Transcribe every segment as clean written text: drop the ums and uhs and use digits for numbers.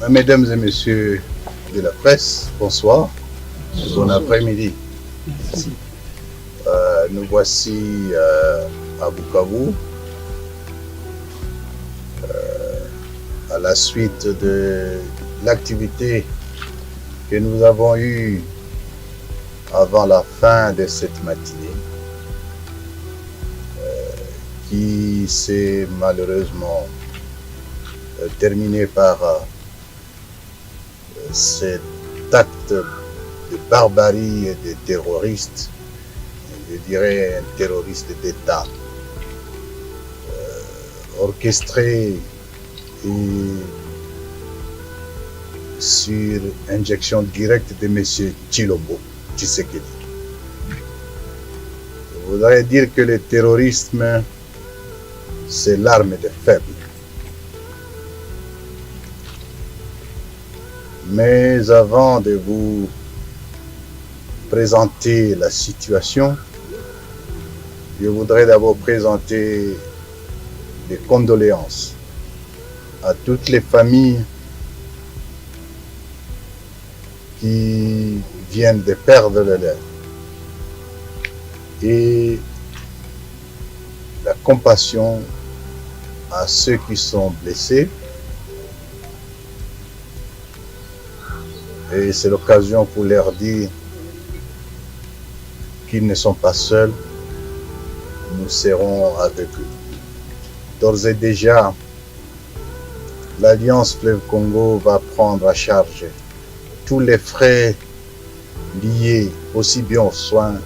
Mesdames et messieurs de la presse, bonsoir, bon après-midi. Nous voici à Bukavu à la suite de l'activité que nous avons eue avant la fin de cette matinée qui s'est malheureusement terminée par cet acte de barbarie et de terroristes, je dirais un terroriste d'État, orchestré et sur injection directe de M. Tshilombo Tshisekedi. Je voudrais dire que le terrorisme, c'est l'arme des faibles. Mais avant de vous présenter la situation, je voudrais d'abord présenter des condoléances à toutes les familles qui viennent de perdre le leur et la compassion à ceux qui sont blessés. Et c'est l'occasion pour leur dire qu'ils ne sont pas seuls, nous serons avec eux. D'ores et déjà, l'Alliance Fleuve Congo va prendre à charge tous les frais liés aussi bien aux soins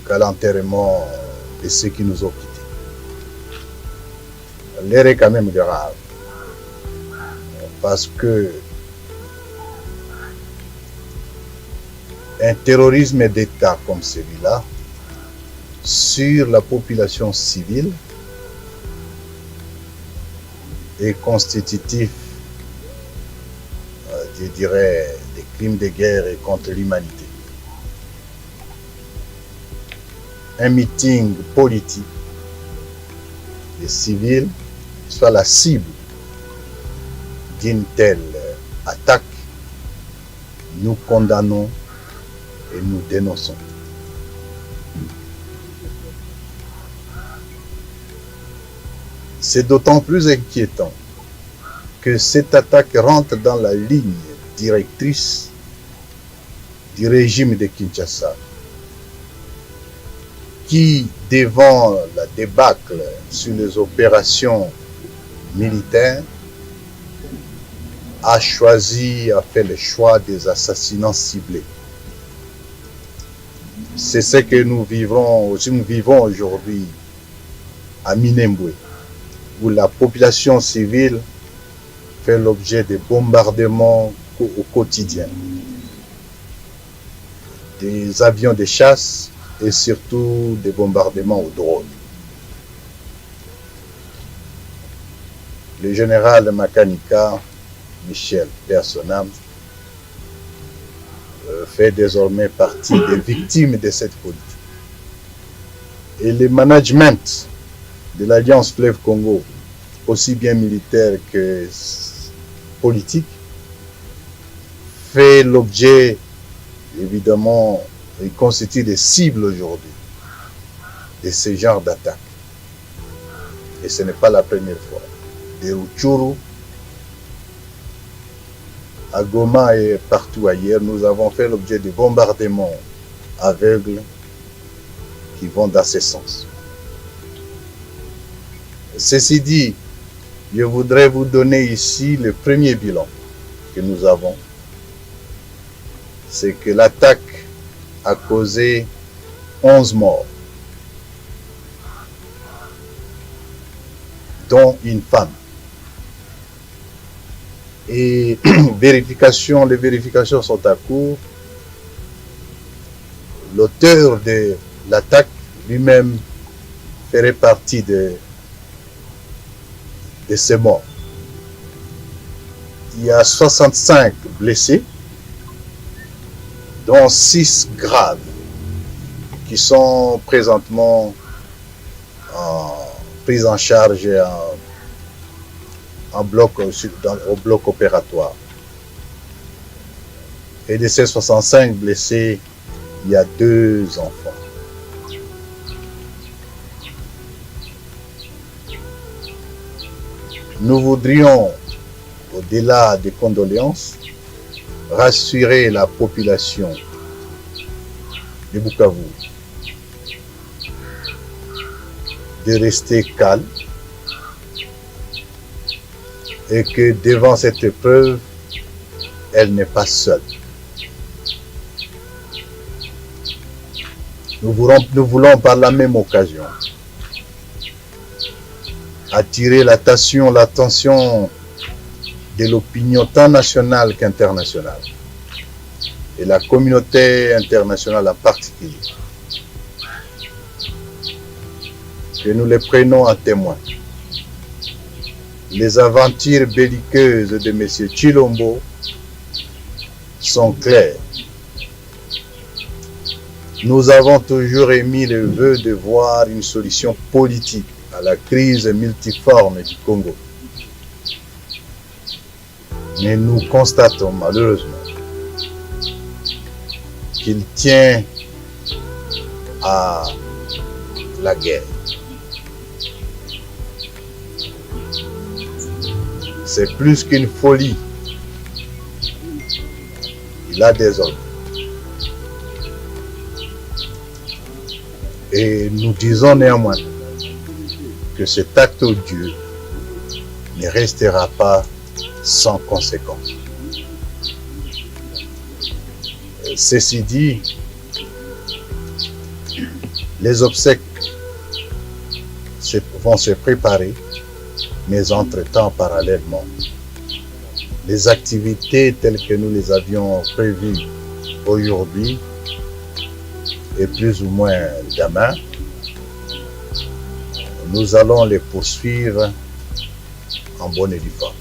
qu'à l'enterrement de ceux qui nous ont quittés. L'air est quand même grave. Parce que un terrorisme d'État comme celui-là, sur la population civile, est constitutif, je dirais, des crimes de guerre et contre l'humanité. Un meeting politique des civils soit la cible d'une telle attaque, nous condamnons et nous dénonçons. C'est d'autant plus inquiétant que cette attaque rentre dans la ligne directrice du régime de Kinshasa, qui, devant la débâcle sur les opérations militaires, a fait le choix des assassinats ciblés. C'est ce que nous vivons aujourd'hui à Minembwe, où la population civile fait l'objet de bombardements au quotidien, des avions de chasse et surtout des bombardements au drone. Le général Makanika, Michel Personnam, fait désormais partie des victimes de cette politique. Et le management de l'Alliance Fleuve Congo, aussi bien militaire que politique, fait l'objet, évidemment, il constitue des cibles aujourd'hui de ce genre d'attaque. Et ce n'est pas la première fois. De Rutshuru, à Goma et partout ailleurs, nous avons fait l'objet de bombardements aveugles qui vont dans ce sens. Ceci dit, je voudrais vous donner ici le premier bilan que nous avons. C'est que l'attaque a causé 11 morts, dont une femme. Et les vérifications sont à court. L'auteur de l'attaque lui-même ferait partie de ces morts. Il y a 65 blessés, dont 6 graves, qui sont présentement pris en charge au bloc opératoire. Et de ces 65 blessés, il y a 2 enfants. Nous voudrions, au-delà des condoléances, rassurer la population de Bukavu de rester calme et que devant cette épreuve, elle n'est pas seule. Nous voulons par la même occasion attirer l'attention de l'opinion tant nationale qu'internationale, et la communauté internationale en particulier, que nous les prenons à témoin. Les aventures belliqueuses de M. Tshilombo sont claires. Nous avons toujours émis le vœu de voir une solution politique à la crise multiforme du Congo. Mais nous constatons malheureusement qu'il tient à la guerre. C'est plus qu'une folie. Il a des ordres. Et nous disons néanmoins que cet acte odieux ne restera pas sans conséquence. Ceci dit, les obsèques vont se préparer, mais entre-temps, parallèlement, les activités telles que nous les avions prévues aujourd'hui et plus ou moins demain, nous allons les poursuivre en bonne et due forme.